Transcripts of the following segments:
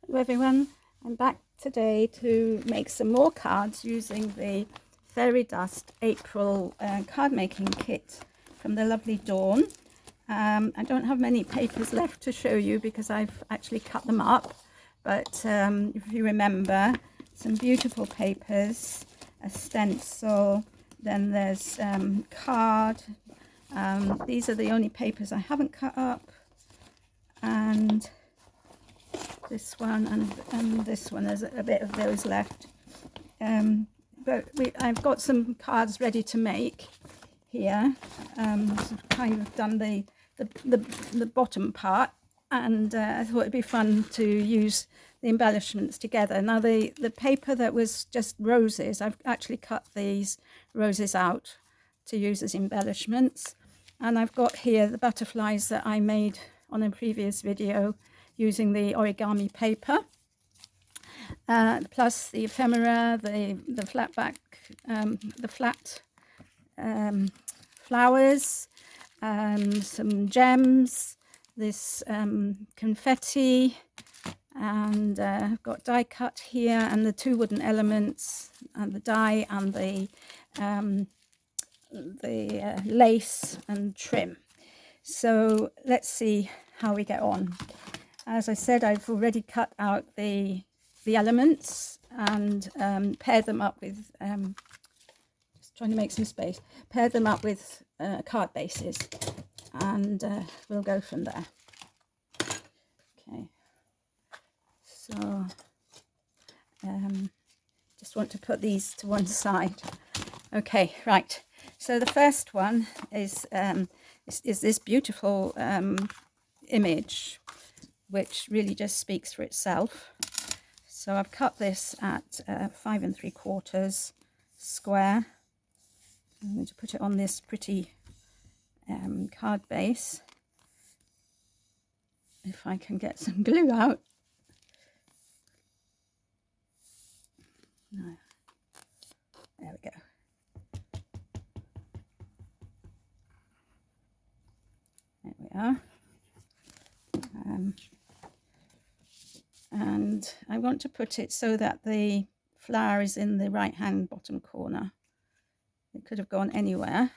Hello everyone, I'm back today to make some more cards using the Fairy Dust April card making kit from the lovely Dawn. I don't have many papers left to show you because I've actually cut them up, but if you remember, some beautiful papers, a stencil, then there's card. These are the only papers I haven't cut up, and this one and this one. There's a bit of those left, but I've got some cards ready to make here. So kind of done the bottom part, and I thought it'd be fun to use the embellishments together. Now the paper that was just roses, I've actually cut these roses out to use as embellishments, and I've got here the butterflies that I made on a previous video using the origami paper, plus the ephemera, the flat back, the flat flowers, some gems, this confetti, and I've got die cut here, and the two wooden elements, and the die, and the lace and trim. So let's see how we get on. As I said, I've already cut out the elements and paired them up with, just trying to make some space, paired them up with card bases, and we'll go from there. Okay, so just want to put these to one side. Okay, right, so the first one is this beautiful image, which really just speaks for itself. So I've cut this at 5 3/4 square. I'm going to put it on this pretty card base, if I can get some glue out. No. There we go. There we are. And I want to put it so that the flower is in the right hand bottom corner. It could have gone anywhere,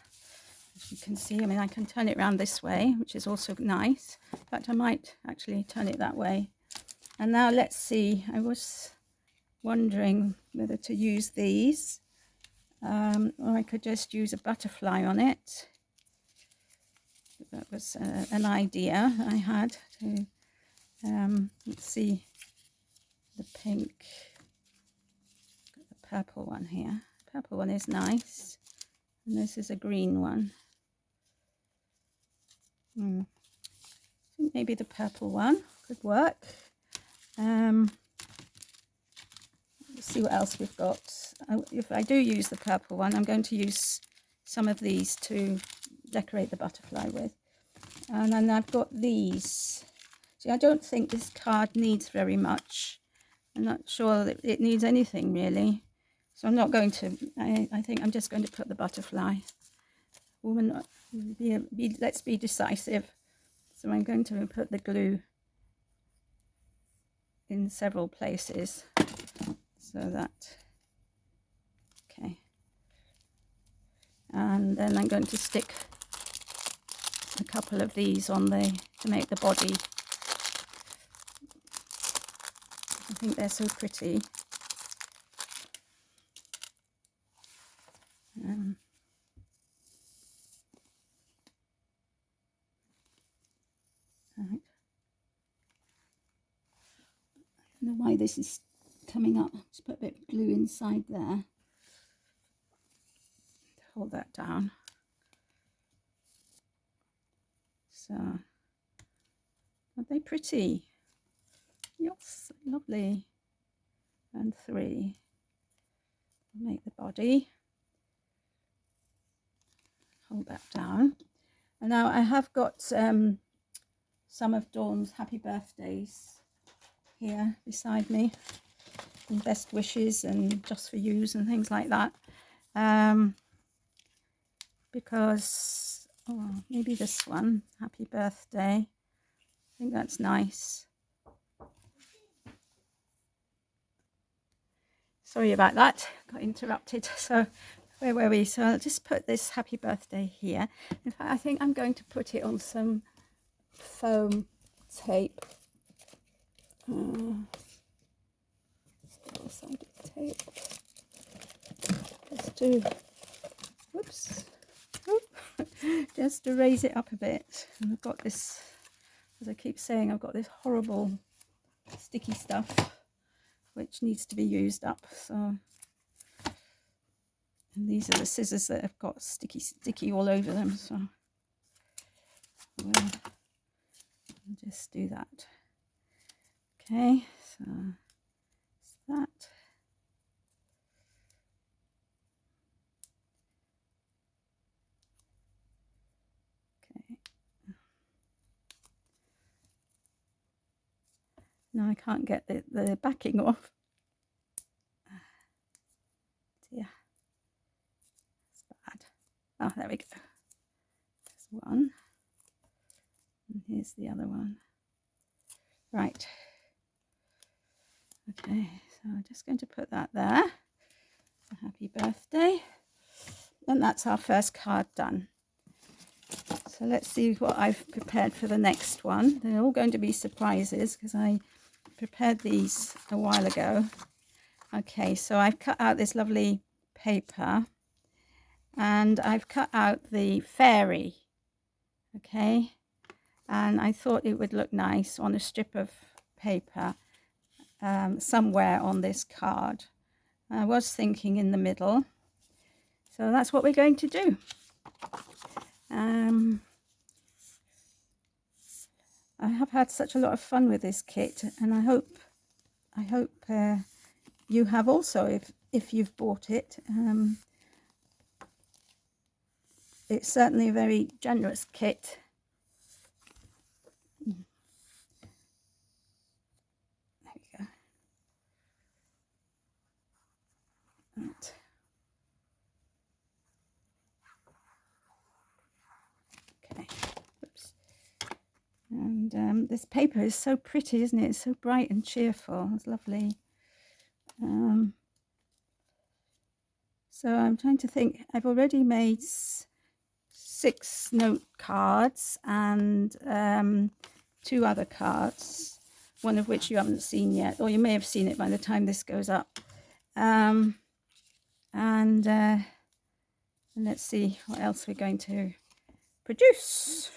as you can see. I mean, I can turn it around this way, which is also nice. In fact, I might actually turn it that way. And now let's see, I was wondering whether to use these, or I could just use a butterfly on it. That was an idea I had to, let's see, the pink, got the purple one here. The purple one is nice, and this is a green one. I think maybe the purple one could work. Let's see what else we've got. If I do use the purple one, I'm going to use some of these to decorate the butterfly with. And then I've got these. See, I don't think this card needs very much. I'm not sure that it needs anything really. So I'm not going to, I think I'm just going to put the butterfly. Woman, let's be decisive. So I'm going to put the glue in several places. So that, okay. And then I'm going to stick a couple of these on to make the body. I think they're so pretty. Right. I don't know why this is coming up. Just put a bit of glue inside there to hold that down. So, aren't they pretty? Yes, lovely. And 3. Make the body. Hold that down. And now I have got some of Dawn's happy birthdays here beside me, and best wishes and just for yous and things like that. Because, oh, maybe this one, happy birthday. I think that's nice. Sorry about that, got interrupted. So where were we? So I'll just put this happy birthday here. In fact, I think I'm going to put it on some foam tape. Double-sided tape. Just to, whoops, just to raise it up a bit. And I've got this, as I keep saying, I've got this horrible sticky stuff which needs to be used up. So, and these are the scissors that have got sticky all over them. So we'll just do that. Okay, so that's that. Now I can't get the backing off. Yeah, it's bad. Oh, there we go. There's one. And here's the other one. Right. Okay, so I'm just going to put that there. So happy birthday. And that's our first card done. So let's see what I've prepared for the next one. They're all going to be surprises because I prepared these a while ago. Okay, so I've cut out this lovely paper and I've cut out the fairy. Okay, and I thought it would look nice on a strip of paper somewhere on this card. I was thinking in the middle, so that's what we're going to do. I have had such a lot of fun with this kit, and I hope you have also, if you've bought it. It's certainly a very generous kit. There we go. Right. Okay. Oops. And this paper is so pretty, isn't it? It's so bright and cheerful. It's lovely. So I'm trying to think. I've already made 6 note cards and 2 other cards, one of which you haven't seen yet, or you may have seen it by the time this goes up. And let's see what else we're going to produce.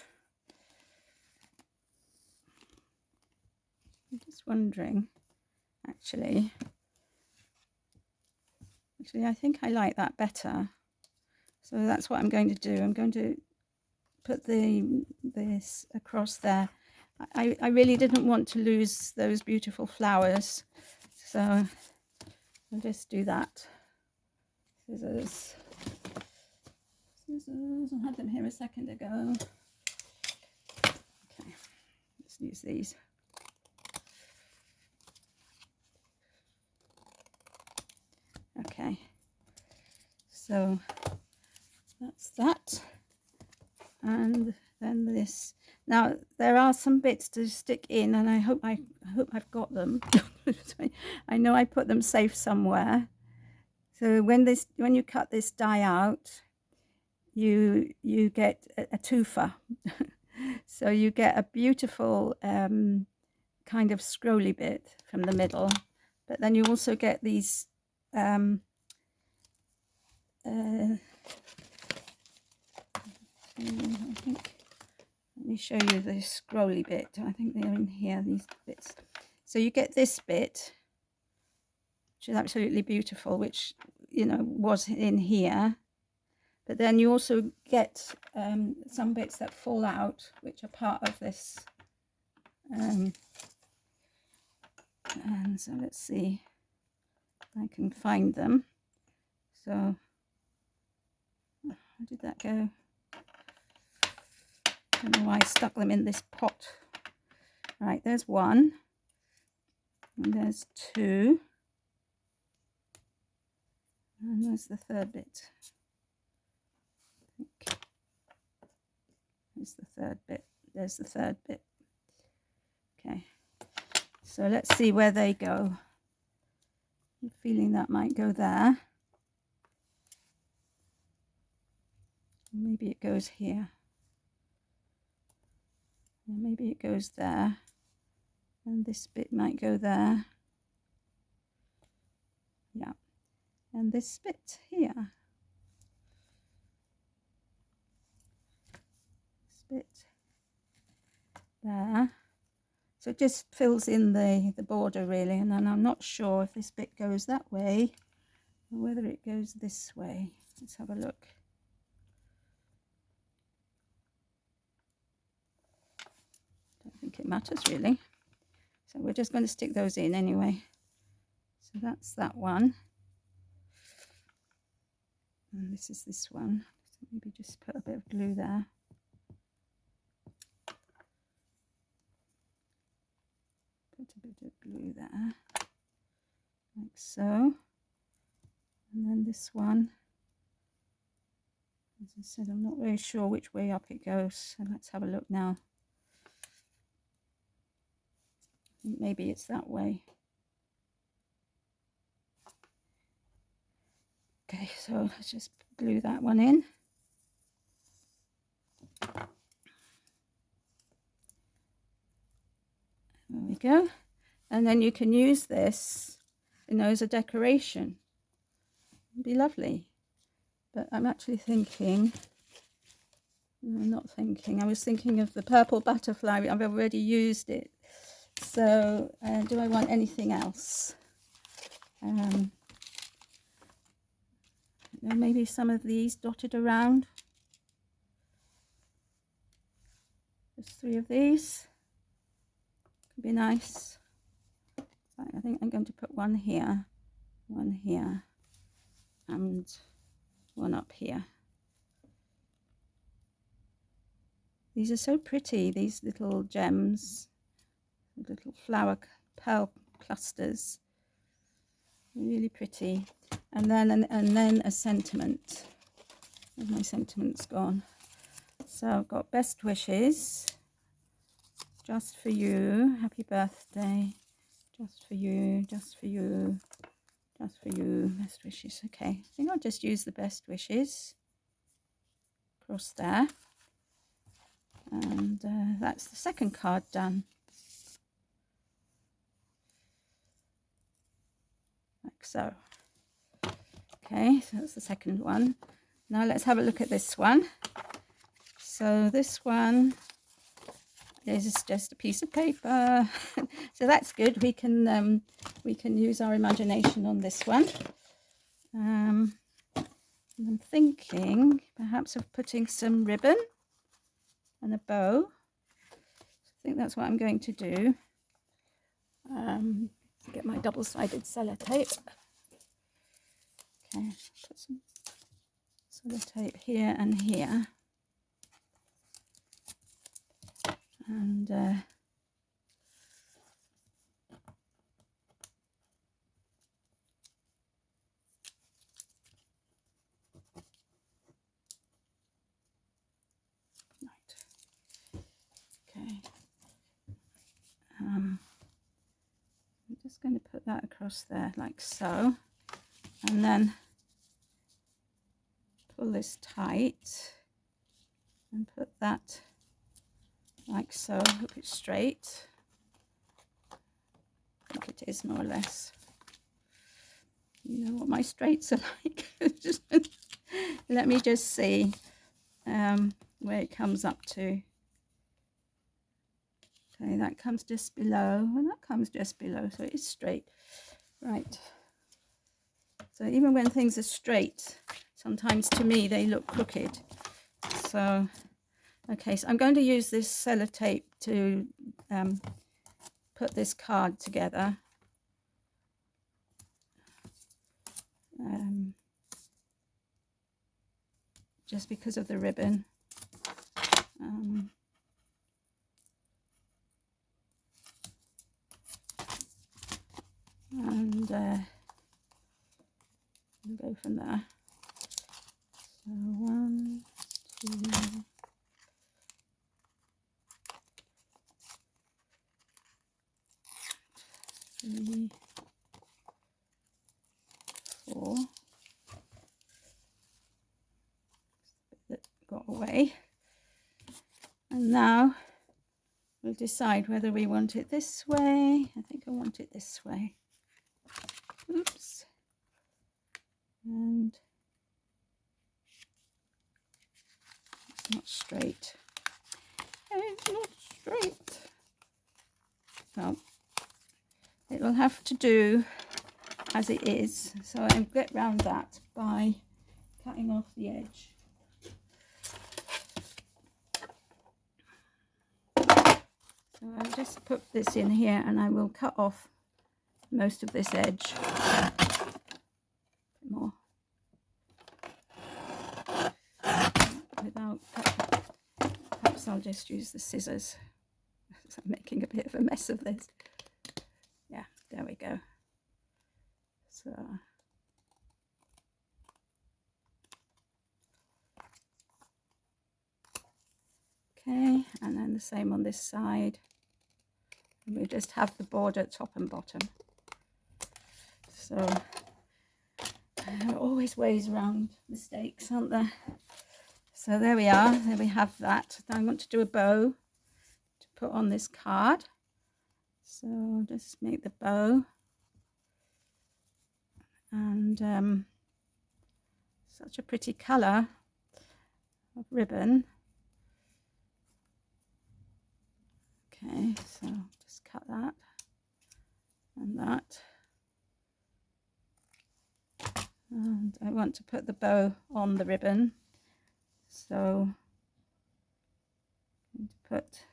I'm just wondering, actually I think I like that better. So that's what I'm going to do. I'm going to put this across there. I really didn't want to lose those beautiful flowers, so I'll just do that. Scissors. I had them here a second ago. Okay, let's use these. Okay, so that's that, and then this. Now there are some bits to stick in, and I hope I've got them. I know I put them safe somewhere. So when you cut this die out, you get a twofer. So you get a beautiful kind of scrolly bit from the middle, but then you also get these I think, let me show you the scrolly bit. I think they're in here, these bits. So you get this bit, which is absolutely beautiful, which, you know, was in here. But then you also get some bits that fall out, which are part of this. And so let's see if I can find them. So where did that go? I don't know why I stuck them in this pot. Right, there's one, and there's 2, and there's the 3rd bit. There's the 3rd bit. There's the 3rd bit. Okay, so let's see where they go. I'm feeling that might go there. Maybe it goes here. And maybe it goes there. And this bit might go there. Yeah. And this bit here. This bit there. So it just fills in the border really, and then I'm not sure if this bit goes that way or whether it goes this way. Let's have a look. Don't think it matters really. So we're just going to stick those in anyway. So that's that one. And this is this one. So maybe just put a bit of glue there. Put a bit of glue there. Like so. And then this one. As I said, I'm not very sure which way up it goes. So let's have a look now. I think maybe it's that way. Okay, so let's just glue that one in. There we go. And then you can use this, you know, as a decoration. It'd be lovely. But I'm actually thinking, no, not thinking, I was thinking of the purple butterfly. I've already used it. So do I want anything else? Maybe some of these dotted around. Just 3 of these. Could be nice. Right, I think I'm going to put one here, and one up here. These are so pretty, these little gems, little flower pearl clusters. Really pretty. And then a sentiment. Where's my sentiment's gone? So I've got best wishes. Just for you. Happy birthday. Just for you. Just for you. Just for you. Best wishes. Okay. I think I'll just use the best wishes across there. And that's the second card done. Like so. Okay, so that's the second one. Now let's have a look at this one. So this one is just a piece of paper. So that's good. We can use our imagination on this one. And I'm thinking perhaps of putting some ribbon and a bow. I think that's what I'm going to do. Get my double-sided sellotape. Okay, put some sellotape here and here. And right. Okay. I'm just going to put that across there like so, and then pull this tight and put that like so. Hope it's straight. I think it is more or less. You know what my straights are like. Let me just see where it comes up to. Okay, that comes just below, and that comes just below, so it is straight. Right. So even when things are straight, sometimes to me they look crooked. So, okay, so I'm going to use this sellotape to put this card together. Just because of the ribbon. And we'll go from there. So 1, 2, 3, before. That got away. And now we'll decide whether we want it this way. I think I want it this way. Oops. And it's not straight. It's not straight. So it will have to do as it is. So I'll get round that by cutting off the edge. So I'll just put this in here and I will cut off most of this edge. A bit more. Without, perhaps I'll just use the scissors. So I'm making a bit of a mess of this. Yeah, there we go. So okay, and then the same on this side. And we just have the border top and bottom. So there are always ways around mistakes, aren't there? So there we are. There we have that. Now I want to do a bow to put on this card. So I'll just make the bow. And such a pretty colour of ribbon. Okay, so just cut that and that. And I want to put the bow on the ribbon. So I'm going to put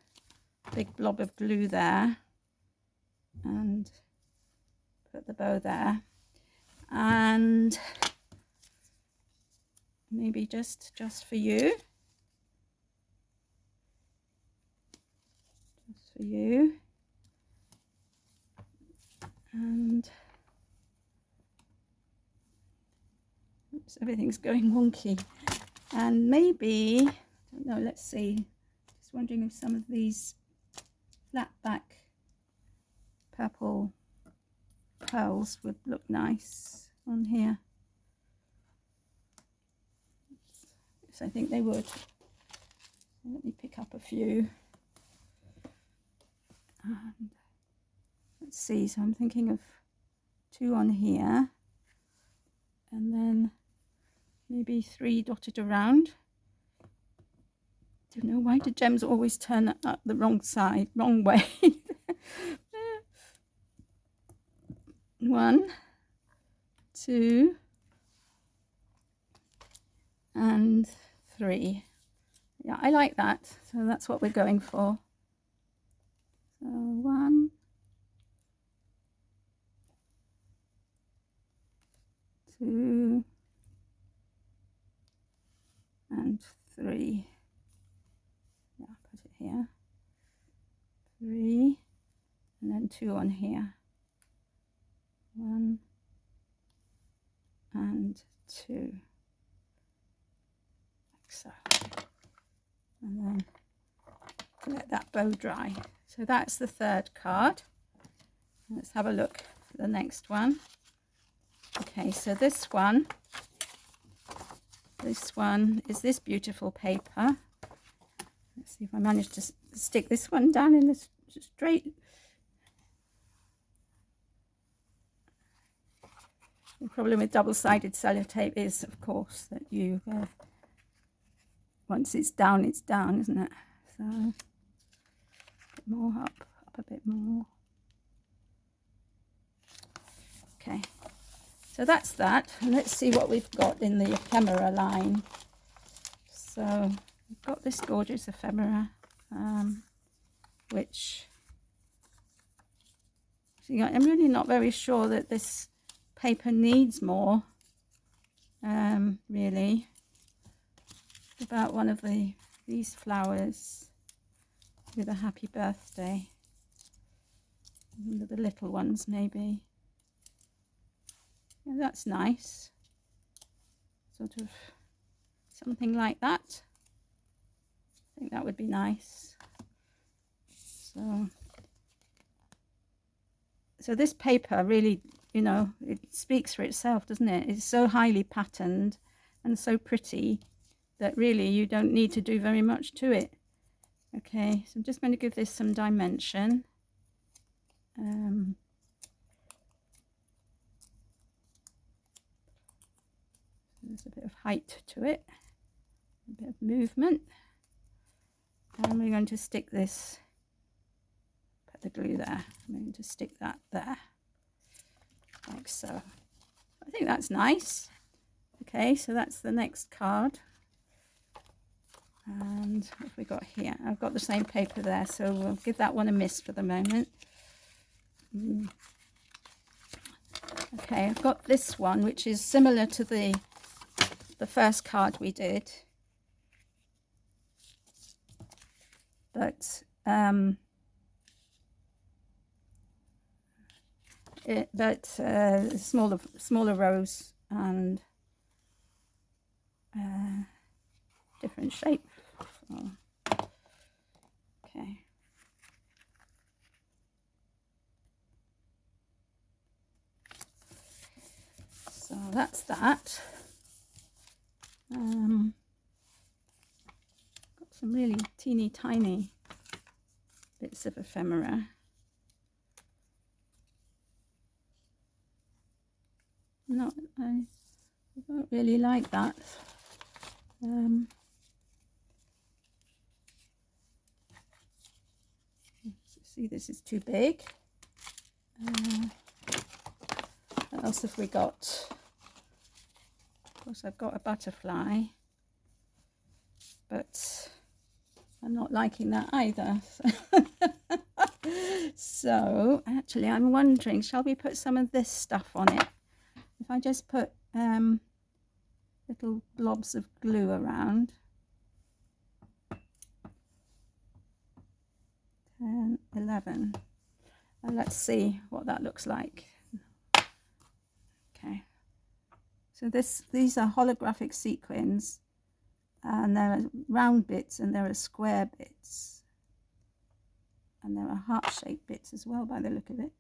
a big blob of glue there and put the bow there. And maybe just for you. Just for you. And oops, everything's going wonky. And maybe, I don't know, let's see. Just wondering if some of these flat back purple pearls would look nice on here. Yes, I think they would. Let me pick up a few. And let's see, so I'm thinking of 2 on here and then maybe 3 dotted around. Don't know, why do gems always turn up the wrong side, wrong way? 1, 2 and 3. Yeah, I like that, so that's what we're going for. So 1, 2 and 3. Yeah, put it here. 3 and then 2 on here. 1 and 2, like so. And then let that bow dry. So that's the 3rd card. Let's have a look at the next one. Okay, so this one is this beautiful paper. Let's see if I manage to stick this one down in this straight. The problem with double-sided sellotape is, of course, that you once it's down, isn't it? So a bit more up a bit more. Okay, so that's that. And let's see what we've got in the ephemera line. So we've got this gorgeous ephemera, which I'm really not very sure that this paper needs more, really. About one of these flowers with a happy birthday. One of the little ones, maybe. Yeah, that's nice. Sort of something like that. I think that would be nice. So this paper really you know, it speaks for itself, doesn't it? It's so highly patterned and so pretty that really you don't need to do very much to it. Okay, so I'm just going to give this some dimension. There's a bit of height to it, a bit of movement, and we're going to stick this, put the glue there, I'm going to stick that there, like so. I think that's nice. Okay, so that's the next card. And what have we got here? I've got the same paper there, so we'll give that one a miss for the moment. Okay, I've got this one, which is similar to the first card we did, but smaller rows and different shape. Oh. Okay. So that's that. Got some really teeny tiny bits of ephemera. I don't really like that. See, this is too big. What else have we got? Of course, I've got a butterfly, but I'm not liking that either. So actually, I'm wondering, shall we put some of this stuff on it? If I just put little blobs of glue around. 10, 11. And let's see what that looks like. Okay. So these are holographic sequins, and there are round bits and there are square bits. And there are heart-shaped bits as well by the look of it.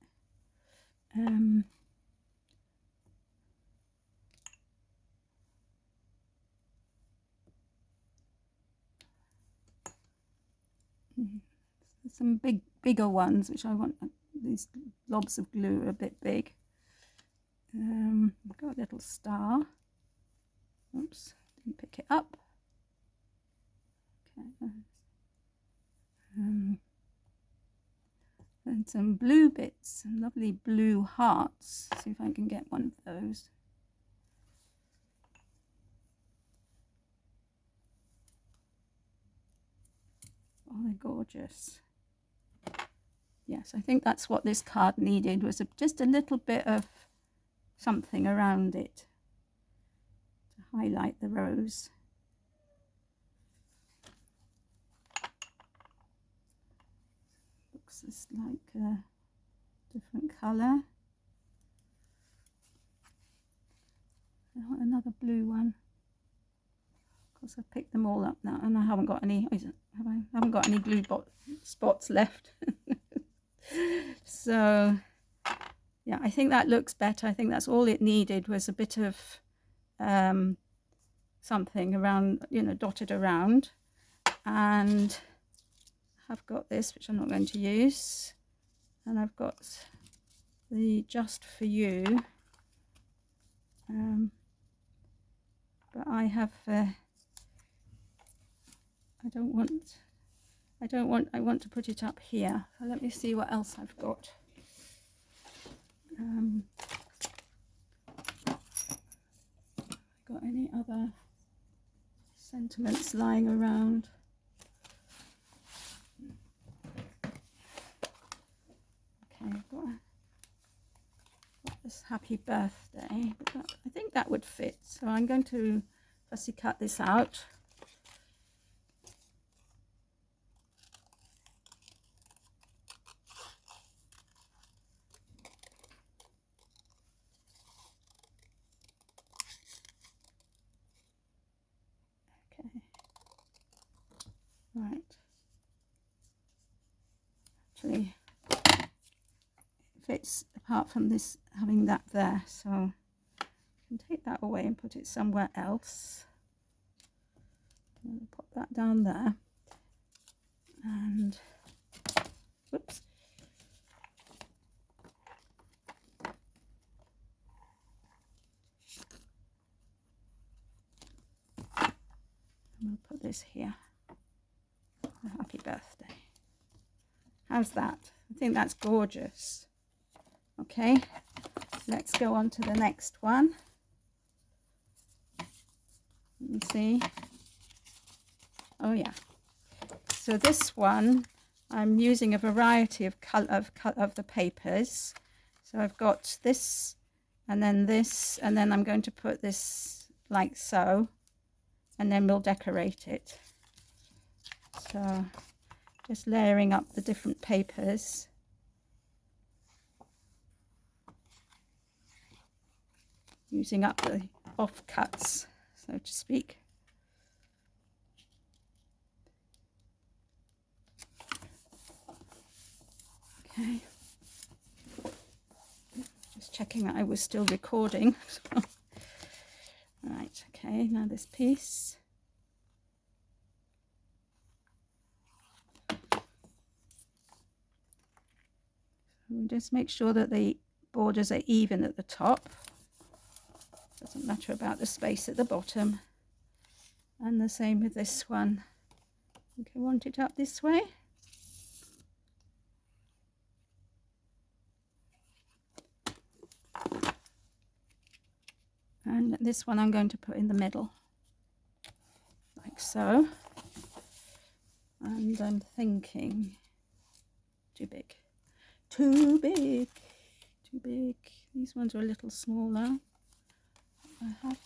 Some bigger ones, which I want. These blobs of glue are a bit big. I've got a little star. Oops, didn't pick it up. Okay. And some blue bits, some lovely blue hearts. See if I can get one of those. Oh, they're gorgeous. Yes, I think that's what this card needed, was just a little bit of something around it to highlight the rose. Looks just like a different colour. I want another blue one. Of course, I've picked them all up now, and I haven't got any. I haven't got any glue spots left. So yeah, I think that looks better. I think that's all it needed, was a bit of something around, you know, dotted around. And I've got this, which I'm not going to use, and I've got the Just For You, but I have I want to put it up here. So let me see what else I've got. Got any other sentiments lying around? Okay, I've got this happy birthday, but I think that would fit. So I'm going to fussy cut this out. Right. Actually, it fits apart from this having that there, so I can take that away and put it somewhere else. I'll put that down there, and whoops, I'm going to put this here. A happy birthday. How's that? I think that's gorgeous. Okay, let's go on to the next one. Let me see. Oh yeah. So this one, I'm using a variety of color of the papers. So I've got this, and then I'm going to put this like so, and then we'll decorate it. So just layering up the different papers. Using up the offcuts, so to speak. Okay. Just checking that I was still recording. Right, okay, now this piece. We just make sure that the borders are even at the top. Doesn't matter about the space at the bottom. And the same with this one. I think I want it up this way. And this one I'm going to put in the middle, like so. And I'm thinking, too big. Too big, too big. These ones are a little smaller.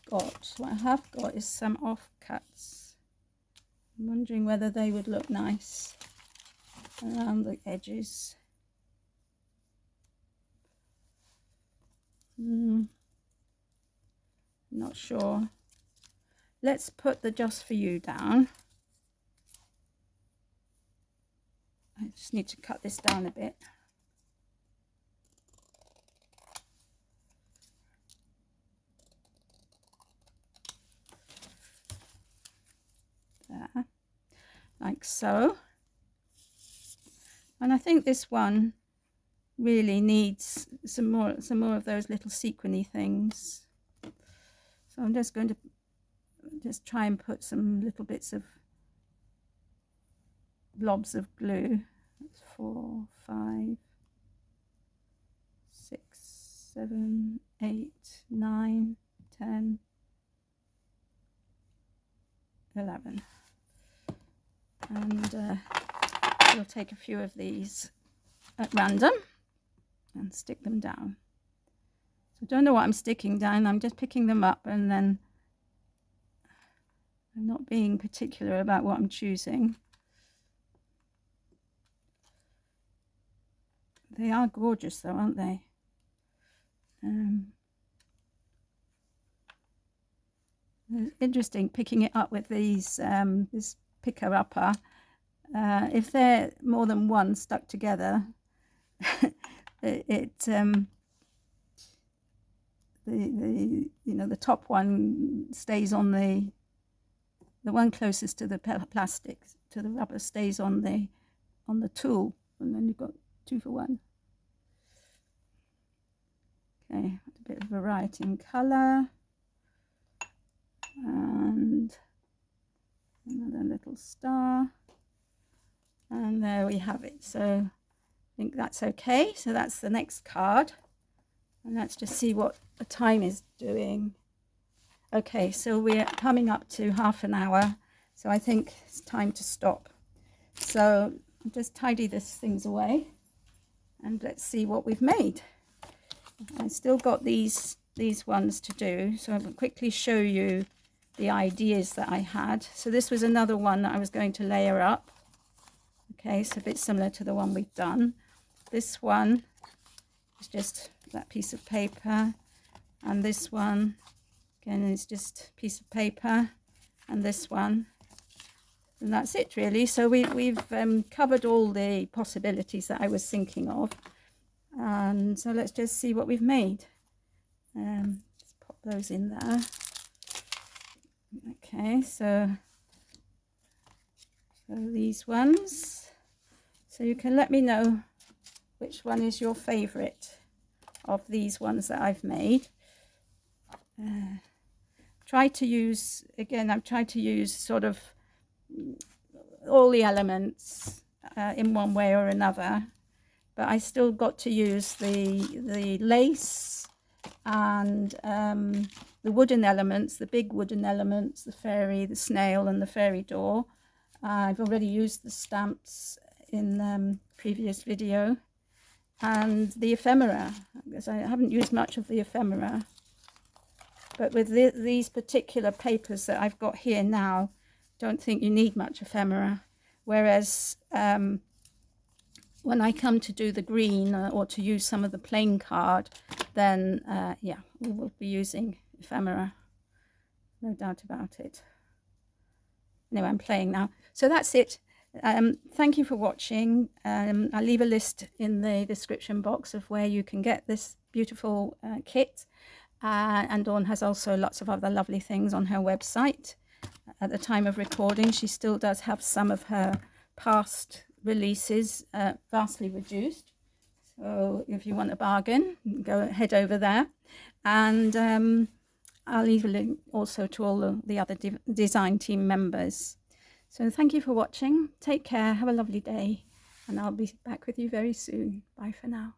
What I have got is some offcuts. I'm wondering whether they would look nice around the edges. Not sure. Let's put the Just For You down. I just need to cut this down a bit. There, like so. And I think this one really needs some more of those little sequiny things. So I'm just going to try and put some little bits of blobs of glue. That's 4, 5, 6, 7, 8, 9, 10, 11. And we'll take a few of these at random and stick them down. So I don't know what I'm sticking down, I'm just picking them up, and then I'm not being particular about what I'm choosing. They are gorgeous though, aren't they? It's interesting picking it up with these this picker-upper. If they're more than one stuck together, the top one stays on the one closest to the plastic, to the rubber, stays on the tool, and then you've got 2 for 1. Okay, a bit of variety in colour, and another little star, and there we have it. So I think that's okay. So that's the next card, and let's just see what the time is doing. Okay, so we're coming up to half an hour, so I think it's time to stop. So I'll just tidy these things away, and let's see what we've made. I've still got these ones to do, so I'll quickly show you the ideas that I had. So this was another one that I was going to layer up. Okay, so a bit similar to the one we've done. This one is just that piece of paper, and this one again is just a piece of paper, and this one, and that's it really. So we've covered all the possibilities that I was thinking of. And so let's just see what we've made. Let's pop those in there. Okay, so these ones. So you can let me know which one is your favorite of these ones that I've made. Try to use, again, I've tried to use sort of all the elements in one way or another, but I still got to use the lace and the wooden elements, the big wooden elements, the fairy, the snail and the fairy door. I've already used the stamps in previous video, and the ephemera, because I haven't used much of the ephemera. But with these particular papers that I've got here now, don't think you need much ephemera. Whereas when I come to do the green or to use some of the plain card, then yeah, we will be using ephemera, no doubt about it. Anyway, I'm playing now. So that's it. Thank you for watching. I'll leave a list in the description box of where you can get this beautiful kit. And Dawn has also lots of other lovely things on her website. At the time of recording, she still does have some of her past releases vastly reduced. So if you want a bargain, head over there. And I'll leave a link also to all the other design team members. So thank you for watching. Take care. Have a lovely day. And I'll be back with you very soon. Bye for now.